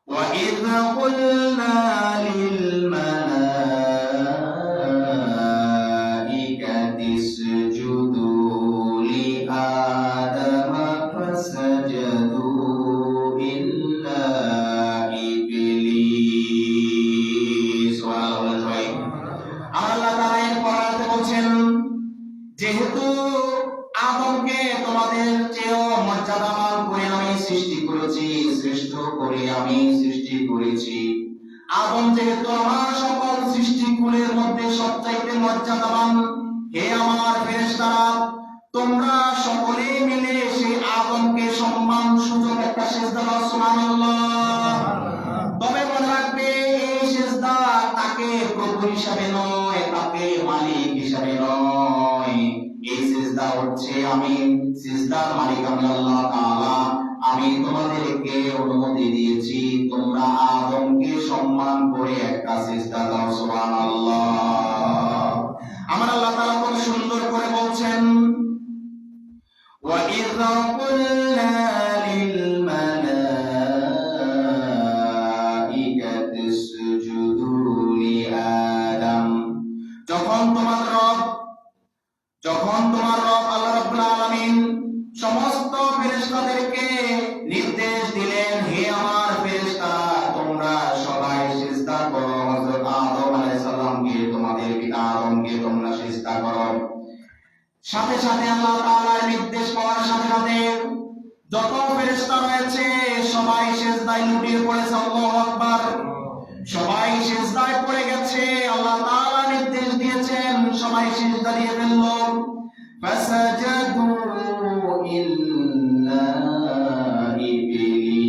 وَإِذْ قُلْنَا لِلْمَلَائِكَةِ اسْجُدُوا لِآدَمَ فَسَجَدُوا إِلَّا إِبْلِيسَ। আল্লাহ তাআলা এরপর বলছেন, যেহেতু আদমকে তোমাদের চেয়েও মর্যাদাবান করে আমি সৃষ্টি করেছি, শ্রেষ্ঠ করে আমি সৃষ্টি করেছি। আদম যেহেতু আমার সকল সৃষ্টিকুলের মধ্যে সবচাইতে মর্যাদাবান, হে আমার ফেরেশতারা, তোমরা সকলে মিলে সেই আদমকে সম্মান সূচক একটা সিজদা দাও। সুবহানাল্লাহ। তবে মনে রাখবে, এই সিজদা তাকে প্রভু হিসাবে নয়, তাকে মালিক হিসাবে নয়। এই সিজদা হচ্ছে আমি, সিজদার মালিক আমি আল্লাহ তাআলা। আমি তোমাদেরকে অনুমতি দিয়েছি, তোমরা আদমকে সম্মান করে একটা সিজদা দাও। সুবহানাল্লাহ। আমার আল্লাহ তাআলা কত সুন্দর করে বলছেন, وَإِذْ قُلْنَا لِلْمَلَائِكَةِ اسْجُدُوا لِآدَمَ। যখন তোমার রব আল্লাহ রাব্বুল আলামিন সমস্ত ফেরেশতাদেরকে নির্দেশ দিলেন, হে আমার ফেরেশতারা, তোমরা সবাই সিজদা করো হযরত আদম আলাইহিস সালামকে, তোমাদের পিতা আদমকে তোমরা সিজদা করো। সাথে সাথে আল্লাহ তাআলার নির্দেশ পাওয়ার সাথে সাথে যত ফেরেশতা রয়েছে সবাই সিজদায় লুটিয়ে পড়েছে। আল্লাহু আকবার। সবাই সিজদায় পড়ে গেছে। আল্লাহ তাআলা নির্দেশ দিয়েছেন, সবাই সিজদা দিয়ে ফেলল। ফাসাজাদু ইল্লা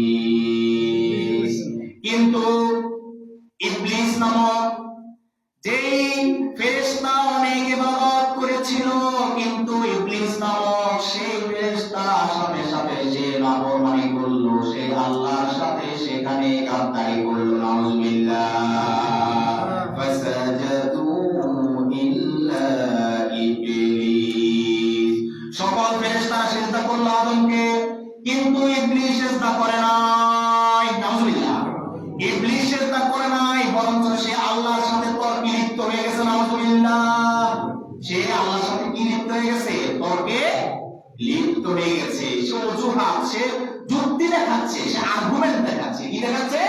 ইবলিস। কিন্তু ইবলিস নামক যেই ফেরেশতা অনেক ইবাদত করেছিল, কিন্তু ইবলিস নামক সেই ফেরেশতা সাথে সাথে সে নাফরমানি করলো, সে আল্লাহর সাথে সেখানে গাদ্দারি করলো। নাউযুবিল্লাহ। ফাসাজাদু ইল্লা ইবলিস। সকল ফেরেশতারা সিজদা করলো আদমকে, কিন্তু ইবলিস সিজদা করে নাই। নাউযুবিল্লাহ। ইবলিস সিজদা করে নাই, বরং সে আল্লাহর সাথে তর্কে লিপ্ত হয়ে গেছে। নাউযুবিল্লাহ। সে আল্লাহর সাথে কি লিপ্ত হয়ে গেছে? তর্কে লিপ্ত হয়ে গেছে। সে অজুহাত, সে যুক্তি দেখাচ্ছে, সে আর্গুমেন্ট দেখাচ্ছে। কি দেখাচ্ছে?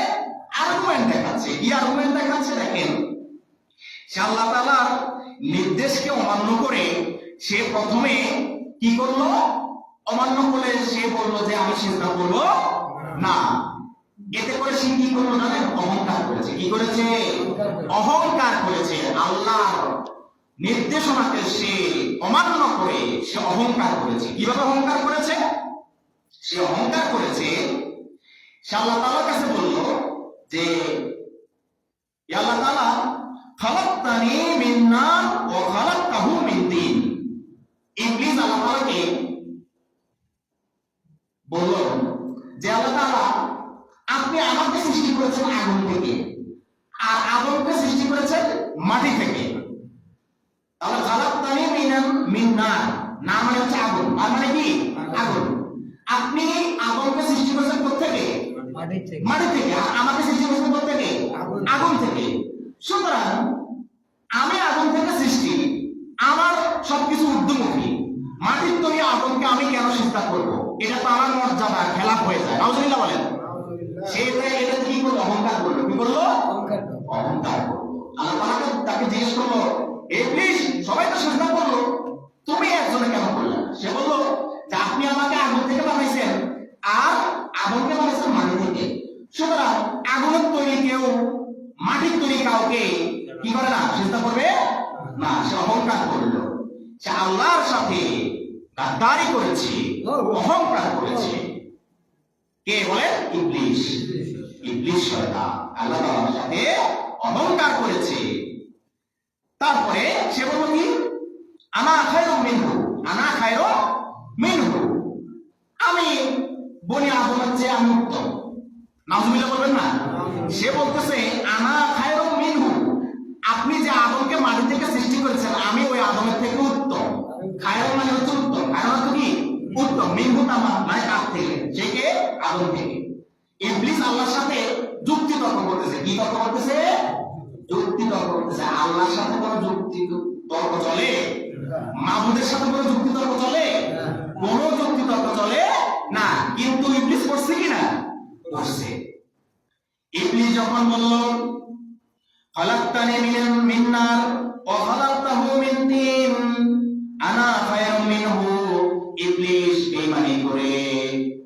আর্গুমেন্ট দেখাচ্ছে। কি আর্গুমেন্ট দেখাচ্ছে? দেখেন, সে আল্লাহ তাআলার নির্দেশকে অমান্য করে সে প্রথমে কি করলো? অমান্য করে সে বললো যে আমি সিজদা করব না। এতে করে সে কি করলো জানেন? অহংকার করেছে। কি করেছে? অহংকার করেছে। আল্লাহর নির্দেশনাকে সে অমান্য করে সে অহংকার করেছে। কিভাবে অহংকার করেছে? সে অহংকার করেছে, সে আল্লাহ তাআলার কাছে বলল যে ইয়া আল্লাহ তাআলা, খালাকতানি মিন নার ওয়া খালাকতাহু মিন তিন। ইবলিস আল্লাহ তাআলাকে বলল যে আল্লাহ তাআলা, আপনি আমাকে সৃষ্টি করেছেন আগুন থেকে, আর আদমকে সৃষ্টি করেছেন মাটি থেকে। তাহলে খালাকতানি মিন নার, নার মানে হচ্ছে আগুন, আর মানে কি? আগুন। আপনি আদমকে সৃষ্টি করেছেন কোথা থেকে? মাটি থেকে। আর আমাকে সৃষ্টি করেছেন কোথা থেকে? আগুন থেকে। সুতরাং আমি আগুন থেকে সৃষ্টি, আমার সবকিছু ঊর্ধ্বমুখী। মাটির তৈরি আদমকে আমি কেন সিজদা করব? এটা তো আমার মর্যাদা খেলাফ হয়ে যায়। নাউযুবিল্লাহ বলেন। এটা কি করলো? অহংকার করলো। কি করলো? অহংকার করলো। আল্লাহ তাআলা তাকে জিজ্ঞেস করলো, ইবলিস, সবাই তো সিজদা করলো, তুমি একজনে কেন করলে? সে বলল যে আপনি আমাকে আগুন থেকে বানাইছেন, আর আদমকে বানাইছেন মাটি থেকে। সুতরাং আগুনের তৈরি কেউ মাটির তৈরি কাউকে কি করে না? সিজদা করবে না। সে অহংকার করলো। সে আল্লাহর সাথে গাদ্দারি করেছে, অহংকার করেছে। কে বলেন? ইবলিস। ইবলিস শয়তান আল্লাহ তাআলার সাথে অহংকার করেছে। তারপরে সে বলল কি? আনা খায়রুম মিনহু, আনা খায়রুম মিনহু। আমি বনি আদমের চেয়ে আমি উত্তম। নাউযুবিল্লাহ বলবেন না? সে বলতেছে আনা খায়রুম মিনহু, আপনি যে আদমকে মাটি থেকে সৃষ্টি করেছেন, আমি ওই আদমের থেকে উত্তম। খায়রুম মানে হচ্ছে উত্তম। খায়রুম মানে কি? উত্তম। মিনহু মানে কার থেকে? সে কে? আদম থেকে। ইবলিস আল্লাহর সাথে যুক্তি তর্ক করতেছে। কি তর্ক করতেছে? যুক্তি তর্ক করতেছে। আল্লাহর সাথে কোনো যুক্তি তর্ক চলে? মাবুদের সাথে কোনো যুক্তি তর্ক চলে? কোনো যুক্তি তর্ক চলে না। কিন্তু ইবলিস করছে কি না? করছে। ইবলিস যখন বলল খালাকতানি মিন নার ওয়া খালাকতাহু মিন তিন আনা খায়রুম মিনহু, ইবলিস বেঈমানি করে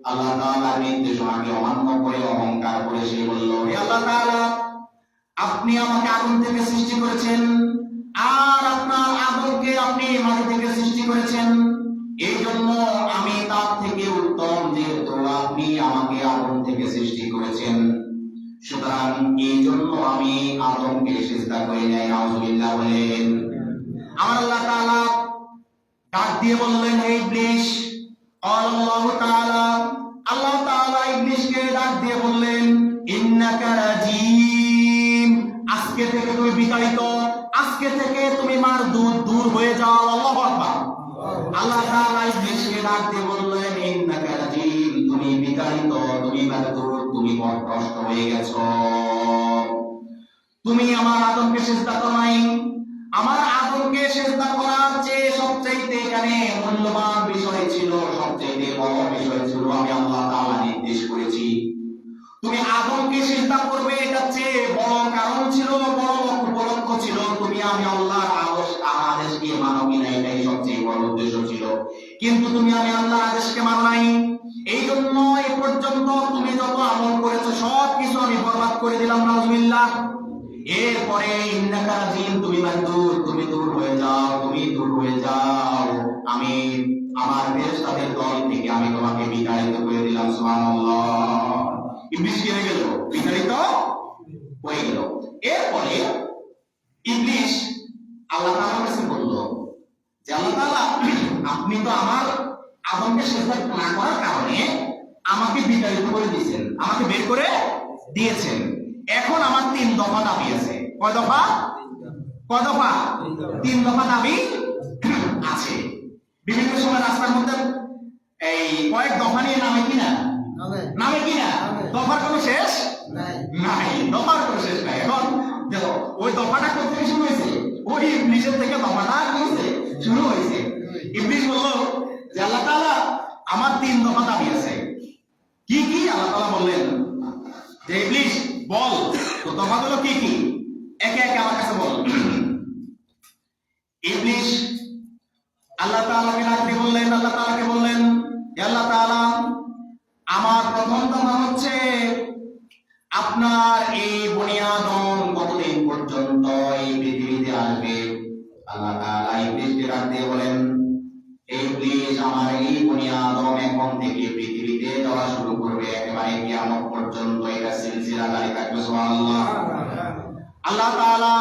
আল্লাহ তাআলার নির্দেশনাকে অমান্য করে অহংকার করে সে বলল, হে আল্লাহ তাআলা, আপনি আমাকে আগুন থেকে সৃষ্টি করেছেন আর আপনার আদমকে আপনি মাটি থেকে সৃষ্টি করেছেন, এই জন্য আমি তার থেকে উত্তম, যেহেতু আপনি আমাকে আগুন থেকে সৃষ্টি করেছেন, সুতরাং এই জন্য আমি আদমকে সিজদা করি নাই। নাউযুবিল্লাহ বলেন। আমার আল্লাহ তাআলা ডাক দিয়ে বললেন, হে ইবলিস, আল্লাহ তাআলা আল্লাহ তাআলা ইবলিসকে ডাক দিয়ে বললেন, ইন্নাকা রাজিম, আজকে থেকে তুমি বিতাড়িত, আজকে থেকে তুমি মারদুদ, দূর হয়ে যাও। আল্লাহু আকবার। আল্লাহ তাআলা ইবলিসকে ডাক দিয়ে বললেন, ইন্নাকা রাজিম, তুমি বিতাড়িত, তুমি মারদুদ, তুমি পথভ্রষ্ট হয়ে গেছো। তুমি আমার আদমকে সিজদা করো নাই। আমার আদমকে সিজদা করার চেয়ে সবচেয়ে এখানে মূল্যবান বিষয় ছিল, সবচেয়ে বড় বিষয় ছিল, আমি আল্লাহ তাআলা নির্দেশ করেছি তুমি আদমকে সিজদা করবে। এটা চেয়ে বড় কারণ ছিল, বড় উপলক্ষ ছিল, তুমি আমি আল্লাহর আদেশকে মানো কিনা, এটাই সবচেয়ে বড় উদ্দেশ্য ছিল। কিন্তু তুমি আমি আল্লাহর আদেশকে মানো নাই, এই জন্য এ পর্যন্ত তুমি যত আমল করেছো সব কিছু আমি বরবাদ করে দিলাম। নাউযুবিল্লাহ। এরপরে ইন্নাকা রাজিম, তুমি মারদুদ, তুমি দূর হয়ে যাও, তুমি দূর হয়ে যাও, আমি আমার ফেরেশতাদের দল থেকে আমি তোমাকে বিতাড়িত করে দিলাম। সুবহানাল্লাহ। ইবলিস কি হয়ে গেল? বিতাড়িত হয়ে গেল। এরপরে ইবলিস আল্লাহ তাআলার কাছে বলল যে, আল্লাহ তাআলা, আপনি তো আমার আদমকে সিজদা না করার কারণে আমাকে বিতাড়িত করে দিয়েছেন, আমাকে বের করে দিয়েছেন। এখন আমার 3 দফা দাবি আছে। কয় দফা? কয় দফা? 3 দফা দাবি আছে। বিভিন্ন সময় রাস্তার মধ্যে এই কয়েক দফা নিয়ে নামে কিনা? নামে কিনা? দফার কোনো শেষ নাই, দফার কোনো শেষ নাই। এখন দেখো, ওই দফাটা কোথা থেকে শুরু হয়েছে? ওই ইবলিসের থেকে দফাটা কি হয়েছে? শুরু হয়েছে। ইবলিস বলল যে, আল্লাহ তাআলা, আমার 3 দফা দাবি আছে। কি কি? আল্লাহ তাআলা বললেন যে, ইবলিস বল তো দফাগুলো কি কি, একে একে আমার কাছে বল। ইবলিস আল্লাহ তাআলাকে ডাকতে বললেন, আল্লাহ তাআলাকে বললেন, হে আল্লাহ তাআলা, আমার প্রথম দফা হচ্ছে আপনার এই বনি আদম কতদিন পর্যন্ত এই পৃথিবীতে আসবে। আল্লাহ তাআলা ইবলিসকে ডাকতে বলেন, ইবলিস, আমার এই বনি আদম এখন থেকে পৃথিবীতে যাওয়া শুরু করবে, একেবারে কিয়ামত পর্যন্ত এটা সিলসিলা জারি থাকবে। সুবহানাল্লাহ। আল্লাহ তাআলা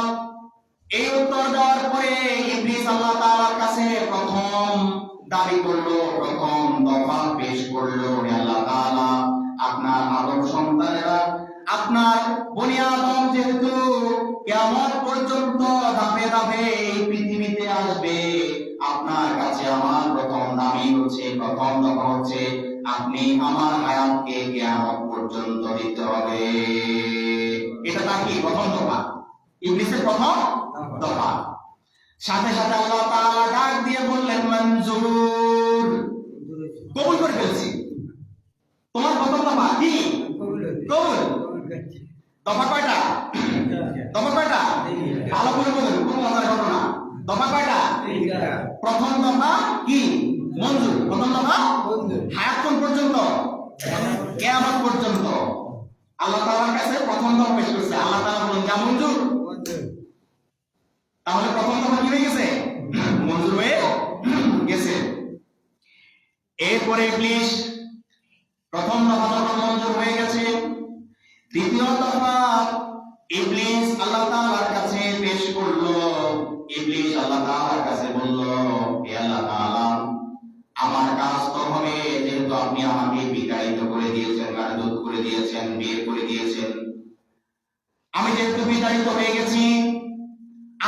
এই উত্তর দেওয়ার পরে ইবলিস আল্লাহ তাআলার কাছে প্রথম দাবি করলো, প্রথম দফা পেশ করলো, হে আল্লাহ তাআলা, আপনার আদম সন্তানেরা, আপনার বনি আদম যেহেতু কিয়ামত পর্যন্ত ধাপে ধাপে এই পৃথিবীতে আসবে, আপনার কাছে আমার প্রথম দাবি হচ্ছে, প্রথম দফা হচ্ছে, আপনি আমার হায়াতকে কিয়ামত পর্যন্ত দিতে হবে। এটা তার কি? প্রথম দফা, ইবলিসের প্রথম দফা। সাথে সাথে আল্লাহ তাআলা ডাক দিয়ে বললেন, মঞ্জুর, কবুল করে ফেলছি। তোমার প্রথম দফা কি? কবুল। দফা কয়টা? দফা কয়টা? ভালো করে বলুন, কোন মজার ঘটনা। দফা কয়টা? প্রথম দফা কি? মঞ্জুর। প্রথম দফা হায়াত কোন পর্যন্ত? কিয়ামত পর্যন্ত। আল্লাহ তাআলার কাছে প্রথম দফা পেশ করছে। আল্লাহ তাআলা বলেন, যা মঞ্জুর। তাহলে প্রথম দফা কি হয়ে গেছে? মঞ্জুর হয়ে গেছে। এরপরে ইবলিস প্রথম দফা যখন মঞ্জুর হয়ে গেছে, দ্বিতীয় দফা ইবলিস আল্লাহ তাআলার কাছে পেশ করলো। ইবলিস আল্লাহ তাআলার কাছে বলল, হে আল্লাহ তাআলা, আমার কাজ তো হবে, যেহেতু আপনি আমাকে বিতাড়িত করে দিয়েছেন, মারদুদ করে দিয়েছেন, বের করে দিয়েছেন, আমি যেহেতু বিতাড়িত হয়ে গেছি,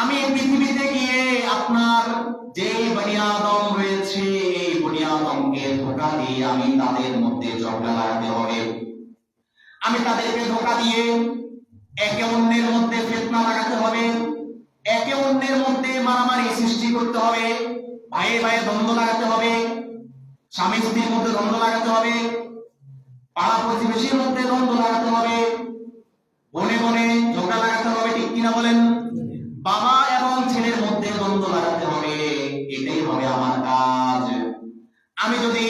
আমি পৃথিবীতে গিয়ে আপনার যে বনি আদম রয়েছে, এই বনি আদমকে ধোঁকা দিয়ে আমি তাদের মধ্যে ঝগড়া লাগাতে হবে। আমি তাদেরকে ধোঁকা দিয়ে একে অন্যের মধ্যে ফিতনা লাগাতে হবে, একে অন্যের মধ্যে মারামারি সৃষ্টি করতে হবে, ভাইয়ে ভাইয়ে দ্বন্দ্ব লাগাতে হবে, স্বামী স্ত্রীর মধ্যে দ্বন্দ্ব লাগাতে হবে, পাড়া প্রতিবেশীর মধ্যে দ্বন্দ্ব লাগাতে হবে, বনে বনে ঝগড়া লাগাতে হবে, ঠিক কিনা বলেন? বাবা এবং ছেলের মধ্যে দ্বন্দ্ব লাগাতে হবে, এটাই হবে আমার কাজ। আমি যদি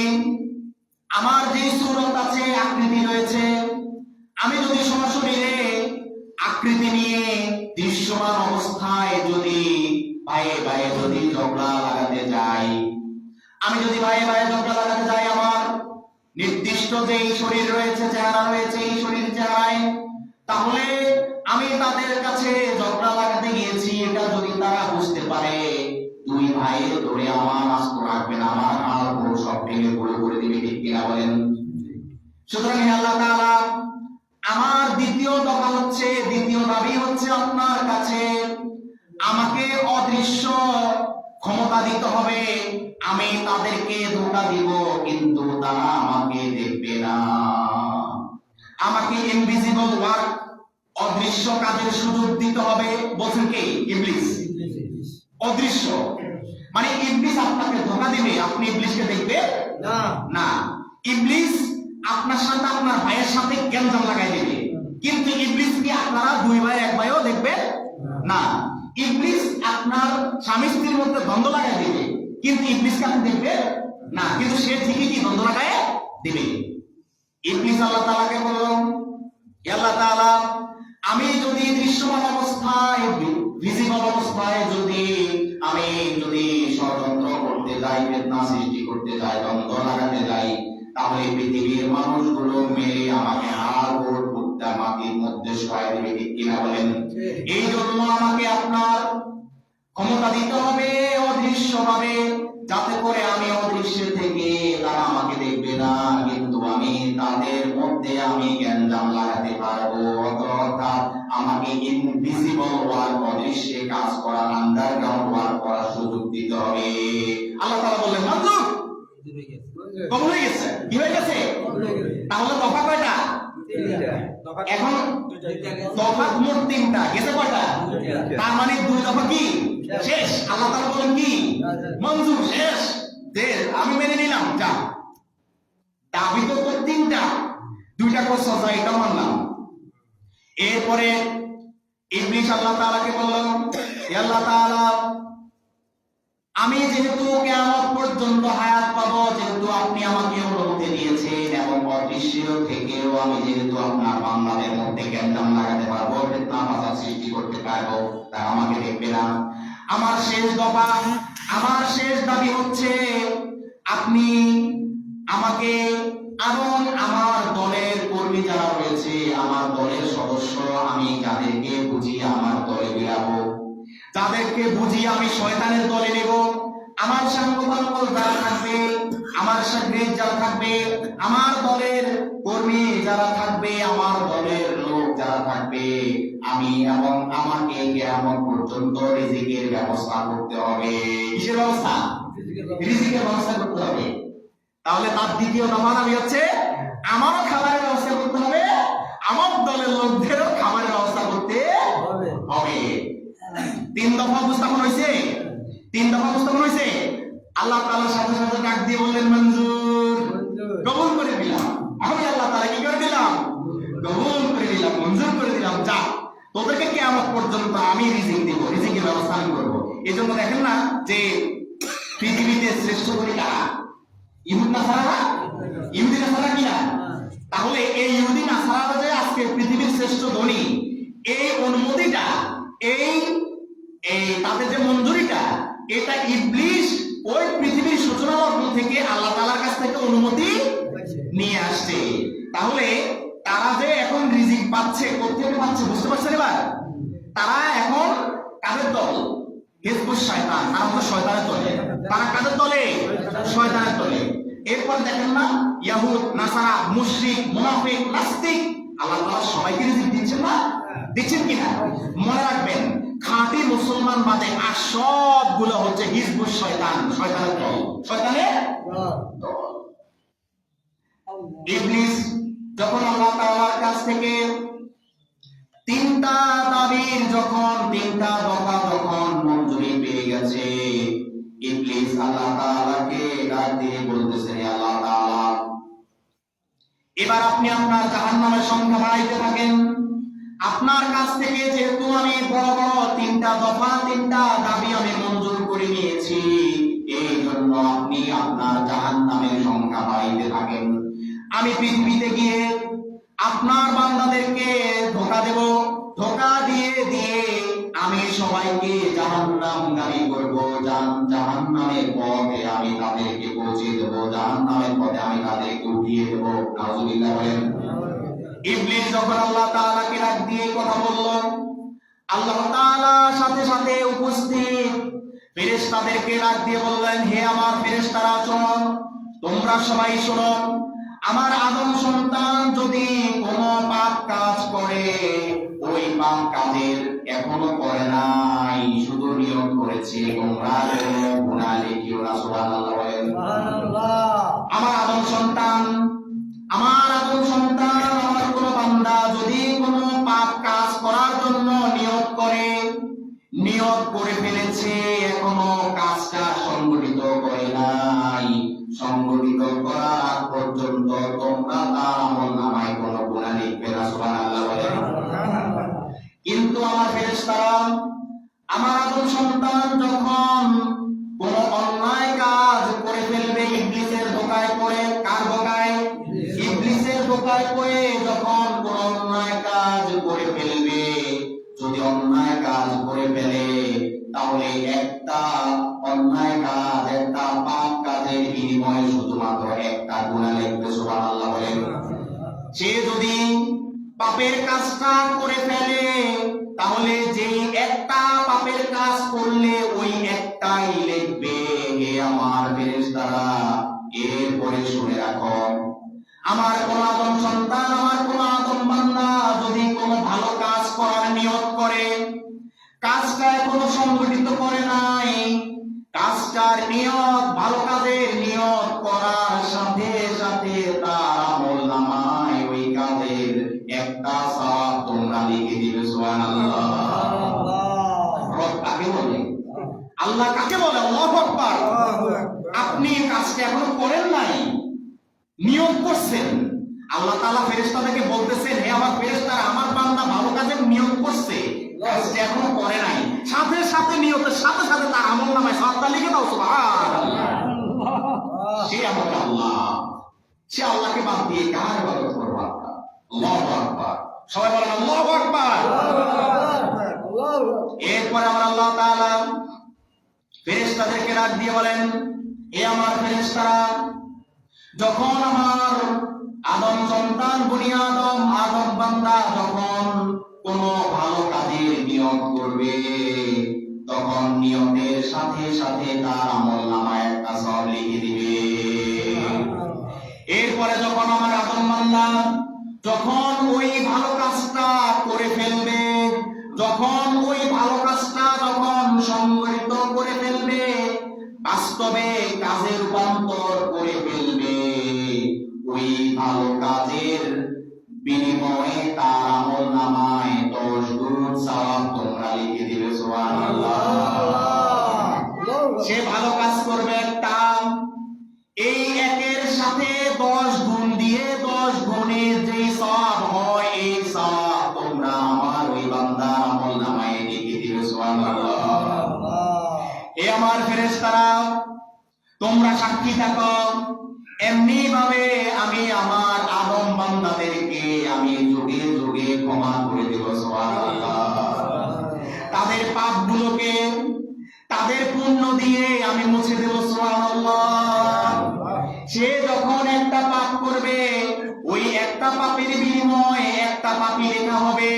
আমার যে সুরত আছে, আকৃতি রয়েছে, আমি যদি সরাসরিরে আকৃতি নিয়ে দৃশ্যমান অবস্থায় যদি ভাইয়ে ভাইয়ে যদি ঝগড়া লাগাতে যাই, আমি যদি ভাইয়ে ভাইয়ে ঝগড়া লাগাতে যাই, আমার নির্দিষ্ট যে শরীর রয়েছে, চেহারা রয়েছে, এই শরীর চেহারায়, তাহলে আমি তাদের কাছে ঝগড়া লাগাতে গিয়েছি, এটা যদি তারা বুঝতে পারে, দুই ভাই ধরে আমার আস্ত রাখবেন, আমার হাড় গোড় সব ভেঙে গুঁড়ো করে দিবে, ঠিক কিনা বলেন? সুতরাং আল্লাহ তাআলা আমার দ্বিতীয় দফা হচ্ছে, দ্বিতীয় দাবি হচ্ছে আপনার কাছে আমাকে অদৃশ্য ক্ষমতা দিতে হবে। আমি তাদেরকে ধোঁকা দিব, কিন্তু তারা আমাকে দেখবে না। আমাকে ইনভিজিবল ওয়ার্ক, অদৃশ্য কাজের সুযোগ দিতে হবে। বলছেন কে? ইবলিস। অদৃশ্য মানে ইবলিস আপনাকে ধোঁকা দিবে, আপনি ইবলিসকে দেখবে না। না, ইবলিস আপনার সাথে আপনার ভাইয়ের সাথে গ্যাঞ্জাম লাগাই দেবে, কিন্তু ইবলিস কি আপনারা দুই ভাই এক ভাইও দেখবে না। ইবলিস আপনার স্বামী স্ত্রীর মধ্যে দ্বন্দ্ব লাগাই দেবে, কিন্তু ইবলিসকে আপনি দেখবে না, কিন্তু সে ঠিকই কি দ্বন্দ্ব লাগাই দেবে। ইবলিস আল্লাহ তাআলাকে বলল, আল্লাহ তাআলা আমি যদি দৃশ্যমান অবস্থায়, ভিজিবল অবস্থায় যদি আমি যদি ষড়যন্ত্র করতে যাই, ফিতনা সৃষ্টি করতে যাই, দ্বন্দ্ব লাগাতে যাই, তাহলে পৃথিবীর মানুষগুলো মেরে আমাকে হাড় গোড় পুঁতে মাটির মধ্যে শোয়াই দেবে, ঠিক কিনা বলেন? এই জন্য আমাকে আপনার ক্ষমতা দিতে হবে অদৃশ্যভাবে, যাতে করে আমি অদৃশ্য থেকে তারা আমাকে দেখবে না, কিন্তু আমি তাদের মধ্যে আমি গ্যাঞ্জাম লাগাতে পারবো। অর্থাৎ আমাকে ইনভিজিবল ওয়ার্ক, অদৃশ্যে কাজ করা, আন্ডারগ্রাউন্ড ওয়ার্ক করার সুযোগ দিতে হবে। আল্লাহ তাআলা বললেন, মঞ্জুর কবুল হয়ে গেছে। কি হয়ে গেছে? তাহলে দফা কয়টা? এখন দফা মোট 3টা, গেছে কয়টা? তার মানে 2 দফা কি শেষ। আল্লাহ তাআলা বলেন কি? মঞ্জুর, শেষ, যে আমি মেনে নিলাম। যা, দাবি তো 3টা, 2টা করছ, এটা মানলাম। এরপরে ইবলিস আল্লাহ তাআলাকে বলল, আল্লাহ তাআলা আমি যেহেতু কিয়ামত পর্যন্ত হায়াত পাবো, যেহেতু আপনি আমাকে অনুমতি দিয়েছেন, এবং অদৃশ্য থেকেও আমি যেহেতু আপনার বান্দাদের মধ্যে গ্যাঞ্জাম লাগাতে পারবো, ফিতনা ফাসাদ সৃষ্টি করতে পারবো, তারা আমাকে দেখবে না। আমার শেষ দফা, আমার শেষ দাবি হচ্ছে আপনি আমাকে এবং আমার দলের কর্মী যারা রয়েছে, আমার দলের সদস্য, আমি যাদেরকে বুঝিয়ে আমার দলে বেরাবো, তাদেরকে বুঝিয়ে আমি শয়তানের দলে নেব। আমার সাংগঠনিক যারা থাকবে, আমার সাগরেদ যারা থাকবে, আমার দলের কর্মী যারা থাকবে, আমার দলের লোক যারা থাকবে, আমি এবং আমাকে কিয়ামত পর্যন্ত রিজিকের ব্যবস্থা করতে হবে। কিসের ব্যবস্থা? রিজিকের ব্যবস্থা করতে হবে। তাহলে তার দ্বিতীয় দাবি হচ্ছে আমারও খাবারের ব্যবস্থা করতে হবে, আমার দলের লোকদেরও খাবারের ব্যবস্থা করতে হবে। 3 দফা উপস্থাপন হয়েছে, 3 দফা উপস্থাপন হয়েছে। আল্লাহ তাআলার সাথে সাথে ডাক দিয়ে বললেন, মঞ্জুর, কবুল করে দিলাম। আমি আল্লাহ তাআলা কি করে দিলাম? কবুল করে দিলাম, মঞ্জুর করে দিলাম। যা, তোদেরকে কিয়ামত পর্যন্ত আমি রিজিক দেব, রিজিকের ব্যবস্থা আমি করবো। এই জন্য দেখেন না যে পৃথিবীতে শ্রেষ্ঠ ধনী কারা? ইহুদি নাসারা। ইহুদি নাসারা কিনা? তাহলে এই ইহুদি নাসারা যে আজকে পৃথিবীর শ্রেষ্ঠ ধনী, এই অনুমতিটা, এই তাদের যে মঞ্জুরিটা, এটা ইবলিস ওই পৃথিবীর সূচনা লগ্ন থেকে আল্লাহ তাআলার কাছ থেকে অনুমতি নিয়ে আসছে। তাহলে তারা যে এখন রিজিক পাচ্ছে, কোথেকে পাচ্ছে বুঝতে পারছেন এবার? তারা এখন কাদের দল? হিজবুশ শয়তান। তারা হচ্ছে শয়তানের দলে। তারা কাদের দলে? শয়তানের দলে। এরপর দেখেন না, ইয়াহুদ, নাসারা, মুশরিক, মুনাফিক, নাস্তিক, আল্লাহ তাআলা সবাইকে রিজিক দিচ্ছেন না? দিচ্ছেন কিনা? মনে রাখবেন, খাঁটি মুসলমান বাদে আর সবগুলো হচ্ছে হিজবুশ শয়তান, শয়তানের দল, শয়তানের দল। ইবলিস যখন আল্লাহ তাআলার কাছ থেকে তিনটা দাবির যখন তিনটা দফা যখন মঞ্জুরি পেয়ে গেছে, ইবলিস আল্লাহ তাআলাকে ডাক দিয়ে বলতেছে, আল্লাহ তাআলা, এবার আপনি আপনার জাহান্নামের সংখ্যা বাড়াইতে থাকেন। আপনার কাছ থেকে যেহেতু আমি বড় বড় তিনটা দফা তিনটা দাবি আমি মঞ্জুর করে নিয়েছি, এই জন্য আপনি আপনার জাহান্নামের সংখ্যা বাড়াইতে থাকেন। আমি পৃথিবীতে গিয়ে আপনার বান্দাদেরকে ধোঁকা দেব, ধোঁকা দিয়ে দিয়ে আমি সবাইকে জাহান্নামগামী করব, জাহান্নামের পথে আমি তাদেরকে পৌঁছে দেব, জাহান্নামের পথে আমি তাদেরকে উঠিয়ে দেব। নাউযুবিল্লাহ বলেন। ইবলিস যখন আল্লাহ তাআলাকে ডাক দিয়ে কথা বলল, আল্লাহ তাআলা সাথে সাথে উপস্থিত ফেরেশতাদেরকে ডাক দিয়ে বললেন, হে আমার ফেরেশতারা, শোনো, তোমরা সবাই শোনো, আমার আদম সন্তান যদি কোনো পাপ কাজ করে, ওই পাপ কাজের এখনো করে নাই, শুধু নিয়ত করেছে, তোমরা গুনাহ লিখিও না। সুবহানাল্লাহ বলেন। আমার আদম সন্তান, আমার আদম সন্তান, আমার কোন বান্দা যদি কোনো পাপ কাজ করার জন্য নিয়ত করে, নিয়ত করে ফেলেছে, এখনো কাজটা সংগঠিত করে নাই, সংগঠিত করার পর্যন্ত তোমরা তার আমলনামায় কোনো গুনাহ লিখবে না। সুবহানাল্লাহ বলেন। কিন্তু আমার ফেরেশতারা, আমার আদম সন্তান যখন কোন অন্যায় কাজ করে ফেলবে, ইবলিসের ধোঁকায় পড়ে, কার ধোঁকায়? ইবলিসের ধোঁকায় পড়ে যখন কোন অন্যায় কাজ করে ফেলবে, যদি অন্যায় কাজ করে ফেলে, তাহলে একটা অন্যায় কাজ, একটা পাপ কাজের বিনিময়ে শুধুমাত্র একটা গুনাহ লিখবে। সুবহানাল্লাহ বলেন। সে যদি পাপের কাজটা করে ফেলে, তাহলে যেই একটা পাপের কাজ করলে ওই একটাই লিখবে। হে আমার ফেরেশতারা, এরপরে শুনে রাখো, আমার কোন আদম সন্তান, আমার কোন আদম বান্দা যদি কোনো ভালো কাজ করার নিয়ত করে, কাজটা এখনো সংগঠিত করে নাই, কাজটার নিয়ত, ভালো কাজের নিয়ত করার সাথে সাথে তার আমলনামায় ওই কাজের একটা সওয়াব তোমরা লিখে দিবে। সুবহানাল্লাহ। রব কাকে বলে? আল্লাহ কাকে বলে? আল্লাহু আকবার। আপনি কাজটা এখনো করেন নাই, নিয়ত করছেন, আল্লাহ তাআলা ফেরেশতাদেরকে বলতেছেন, হে আমার ফেরেশতারা, আমার বান্দা ভালো কাজের নিয়ত করছে, কাজটা এখনো করে নাই, সাথে সাথে নিয়তের সাথে সাথে তার আমলনামায় সওয়াবটা লিখে দাও। সুবহানাল্লাহ। সে আমাদের আল্লাহ, সে আল্লাহকে বাদ দিয়ে কার ইবাদত করব আমরা? আল্লাহু আকবার। সবাই বলেন আল্লাহু আকবার। এরপর আমার আল্লাহ তাআলা ফেরেশতাদেরকে ডাক দিয়ে বলেন, এ আমার ফেরেশতারা, যখন আমার আদম সন্তান, বনি আদম, আদম বান্দা যখন কোনো ভালো কাজের নিয়ত করবে, তখন নিয়তের সাথে সাথে তার আমলনামায় একটা সওয়াব লিখে দিবে। এরপরে যখন আমার আদম বান্দা যখন ওই ভালো কাজটা করে ফেলবে, যখন ওই ভালো কাজটা যখন সংগঠিত করে ফেলবে, বাস্তবে কাজে রূপান্তর করে ফেলবে, ওই ভালো কাজের বিনিময়ে তার আমলনামায় 10 গুণ সওয়াব তোমরা লিখে দিবে। সুবহানাল্লাহ। সে ভালো কাজ করবে একটা, এই একের সাথে 10 গুণ দিয়ে 10 গুণের যে সওয়াব হয়, এই সওয়াব তোমরা আমার ওই বান্দার আমলনামায় লিখে দিবে। সুবহানাল্লাহ। হে আমার ফেরেশতারা, তোমরা সাক্ষী থাকো, এমনি ভাবে আমি আমার আদম বান্দাদেরকে আমি যুগে যুগে ক্ষমা করে দেব। সুবহানাল্লাহ। তাদের পাপগুলোকে তাদের পুণ্য দিয়ে আমি মুছে দেব। সুবহানাল্লাহ। সে যখন একটা পাপ করবে, ওই একটা পাপের বিনিময়ে একটা পাপই লেখা হবে,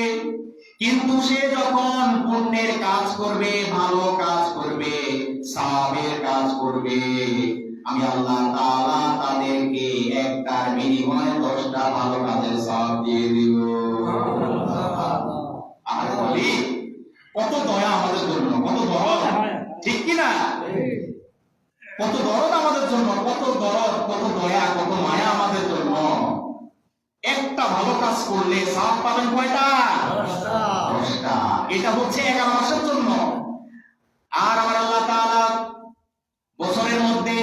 কিন্তু সে যখন পুণ্যের কাজ করবে, ভালো কাজ করবে, সওয়াবের কাজ করবে, আমি আল্লাহ তাআলা তাদেরকে একটার বিনিময়ে 10টা ভালো কাজের সওয়াব দিয়ে দিব। আর বলি, কত দয়া আমাদের জন্য, কত দরদ, ঠিক কি না? কত দরদ আমাদের জন্য, কত দরদ, কত দয়া, কত মায়া আমাদের জন্য। একটা ভালো কাজ করলে সওয়াব পাবেন কয়টা? 10টা। এটা হচ্ছে 11 মাসের জন্য। আর আমার আল্লাহ তাআলা বছরের মধ্যে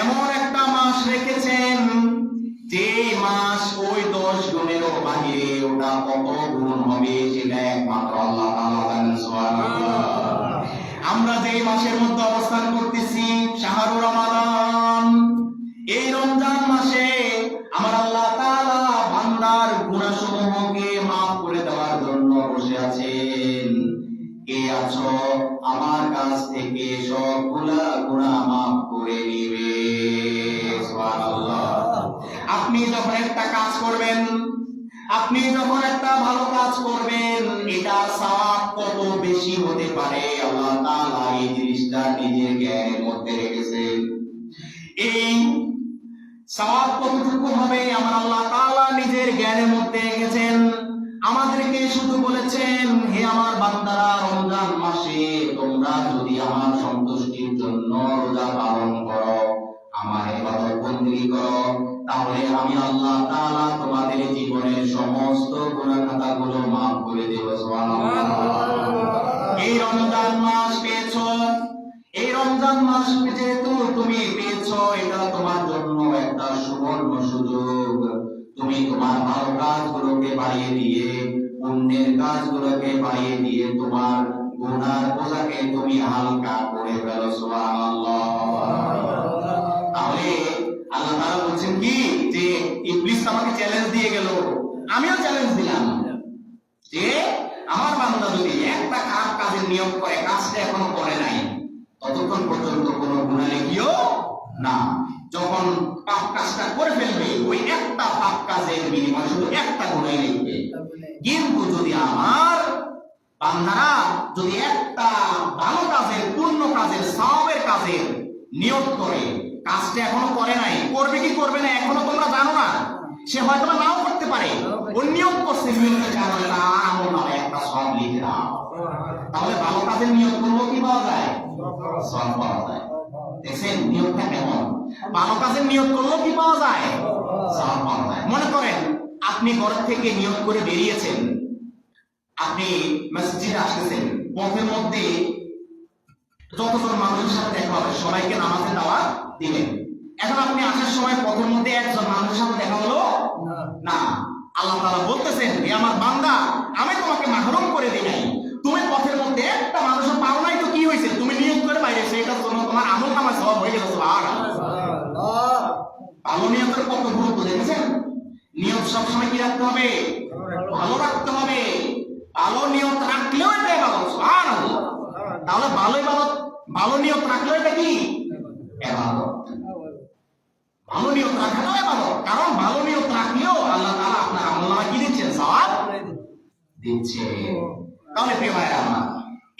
এমন একটা মাস রেখেছেন যে মাস ওই 10 গুণেরও বাহিরে, ওটা কত গুণ হবে সেটা একমাত্র আল্লাহ তাআলা জানেন। সুবহানাল্লাহ। আমরা যে মাসের মধ্যে অবস্থান করতেছি, শাহরুর রমাদান, এই রমজান মাসে আমার আল্লাহ তাআলা বান্দার গুনাহসমূহকে maaf করে দেওয়ার জন্য বসে আছেন। কে আছো আমার কাছ থেকে সবগুলা গুনাহ maaf করে নিবে? সুবহানাল্লাহ। আপনি যখন একটা কাজ করবেন, আপনি যখন একটা ভালো কাজ করবেন, এটা সওয়াব কত বেশি হতে পারে আল্লাহ তাআলা এই জিনিসটা নিজের জ্ঞানের মধ্যে রেখেছেন। এই সওয়াব কতটুকু হবে আমার আল্লাহ তাআলা নিজের জ্ঞানের মধ্যে রেখেছেন। আমাদেরকে শুধু বলেছেন, হে আমার বান্দারা, রমজান মাসে তোমরা যদি আমার সন্তুষ্টির জন্য রোজা পালন করো, আমার ইবাদত বন্দেগী করো, তাহলে আমি আল্লাহ তাআলা তোমাদের জীবনের সমস্ত গুনাহ খাতাগুলো maaf করে দেব। সুবহানাল্লাহ। এই রমজান মাস পেয়েছো, এই রমজান মাস যেহেতু তুমি পেয়েছো, এটা তোমার জন্য একটা সুবর্ণ সুযোগ। তুমি তোমার ভালো কাজগুলোকে বাড়িয়ে দিয়ে, পুণ্যের কাজগুলোকে বাড়িয়ে দিয়ে তোমার গুনার বোঝাকে তুমি হালকা করে ফেলো। সুবহানাল্লাহ। তাহলে আল্লাহ তাআলা বলছেন কি, যে ইবলিস আমাকে চ্যালেঞ্জ দিয়ে গেল, আমিও চ্যালেঞ্জ দিলাম যে আমার বান্দা যদি একটা খারাপ কাজের নিয়ম করে, কাজটা এখনো করে নাই, ততক্ষণ পর্যন্ত কোনো গুনাহ লিখিও না। যখন পাপ কাজটা করে ফেলবে, ওই একটা পাপ কাজের বিনিময়ে শুধু একটা গুনাহ লিখবে। কিন্তু যদি আমার বান্দারা যদি একটা ভালো কাজের, পূর্ণ কাজের, সওয়াবের কাজের নিয়ত করে, কাজটা এখনো করে নাই, করবে কি করবে না এখনো তোমরা জানো না, সে হয়তো নাও করতে পারে, ও নিয়ত করছে, নিয়তের কারণে আমল নামে একটা সওয়াব লিখে দাও। তাহলে ভালো কাজের নিয়ত করলে কি পাওয়া যায়? সওয়াব পাওয়া যায়। দেখছেন নিয়তটা কেমন? ভালো কাজের নিয়ত করলে কি পাওয়া যায়? সওয়াব পাওয়া যায়। মনে করেন আপনি ঘর থেকে নিয়ত করে বেরিয়েছেন, আপনি মসজিদে আসতেছেন, পথের মধ্যে যতজন মানুষের সাথে দেখা হবে সবাইকে নামাজে দাওয়াত দিলেন। এখন আপনি আসার সময় পথের মধ্যে একজন মানুষের সাথে দেখা হলো না। আল্লাহ তাআলা বলতেছেন, হে আমার বান্দা, আমি তোমাকে মাহরুম করে দিই নাই, তুমি পথের মধ্যে একটা মানুষও পাও নাই, তো কি হয়েছে? তুমি নিয়ত করে বাইরে, সেটার জন্য তোমার আমল নামায় সওয়াব হয়ে গেল। সুবহানাল্লাহ। ভালো নিয়তের কত গুরুত্ব দেখেছেন? নিয়ত সবসময় কি রাখতে হবে? ভালো রাখতে হবে। ভালো নিয়ত রাখলেও এটা ইবাদত। সুবহানাল্লাহ। তাহলে ভালো ইবাদত, ভালো নিয়ত রাখলেও এটা কি ইবাদত? ভালো নিয়ত রাখাটাও ইবাদত। কারণ ভালো নিয়ত রাখলেও আল্লাহ তাআলা আপনার আমলনামায় কি দিচ্ছেন? সওয়াব দিচ্ছেন। তাহলে প্রিয় ভাইরা আমার,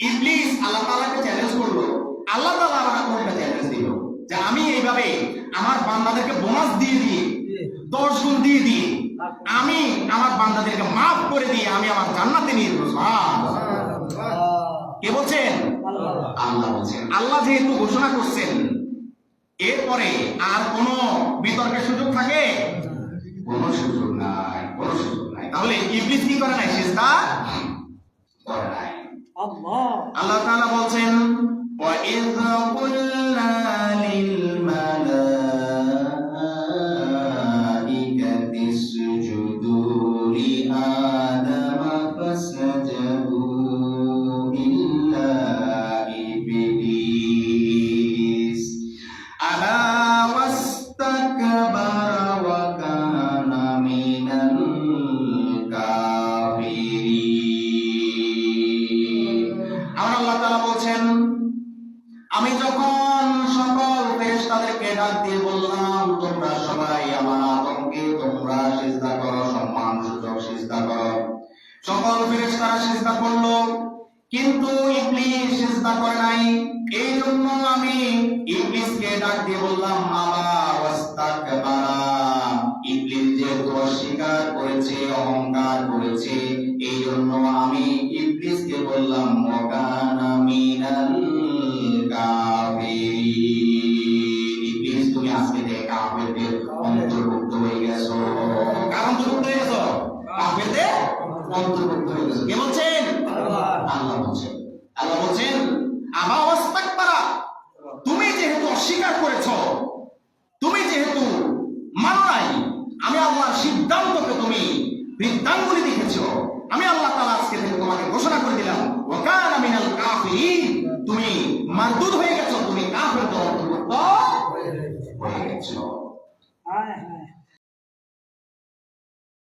ইবলিস আল্লাহ তাআলাকে চ্যালেঞ্জ করলো, আল্লাহ তাআলা আমাকে একটা চ্যালেঞ্জ দিল যে আমি এইভাবে আমার বান্দাদেরকে বোনাস দিয়ে দিয়ে, 10 গুণ দিয়ে দিয়ে, আমি আমার বান্দাদেরকে maaf করে দিয়ে আমি আমার জান্নাতে নিয়ে যাব। কে বলছেন? আল্লাহ বলছেন। আল্লাহ যেহেতু ঘোষণা করছেন, এরপরে আর কোনো বিতর্কের সুযোগ থাকে? কোনো সুযোগ নাই, কোনো সুযোগ নাই। তাহলে ইবলিস কি করে নাই? সিজদা করে নাই। আল্লাহ তাআলা বলছেন, ওয়া ইয কুলনা লিল মালাইকাতি ইসজুদু লি আদামা ফাসাজাদু ইল্লা ইবলিস আবা ওয়াস্তাকবারা ওয়া কানা মিনাল কাফিরিন। আল্লাহ তাআলা বলছেন, আমি যখন সকল ফেরেশতাদেরকে ডাক দিয়ে বললাম, তোমরা সবাই আমার আদমকে তোমরা সিজদা করো, সম্মানসূচক সিজদা করো, সকল ফেরেশতারা সিজদা করলো, কিন্তু ইবলিস সিজদা করে নাই। এই জন্য আমি ইবলিসকে ডাক দিয়ে বললাম, আবা ওয়াস্তাকবারা। ইবলিস যেহেতু অস্বীকার করেছে, অহংকার করেছে, এই জন্য আমি ইবলিসকে বললাম, ওয়া কানা মিনাল কাফিরিন। ইবলিস তুমি আজকে থেকে কাফেরদের অন্তর্ভুক্ত হয়ে গেছো। কারণ করেছে। কে বলছেন? আল্লাহ বলছেন। আল্লাহ বলছেন আবা ওয়াস্তাকবারা, তুমি যেহেতু অস্বীকার করেছ, তুমি যেহেতু মানো নাই, আমি আল্লাহর সিদ্ধান্তকে তুমি বৃদ্ধাঙ্গুলি দেখেছ, আমি আল্লাহ তাআলা আজকে থেকে তোমাকে ঘোষণা করে দিলাম ওয়া কানা মিনাল কাফিরিন, তুমি মারদুদ হয়ে গেছো, তুমি কাফেরদের অন্তর্ভুক্ত হয়ে গেছো।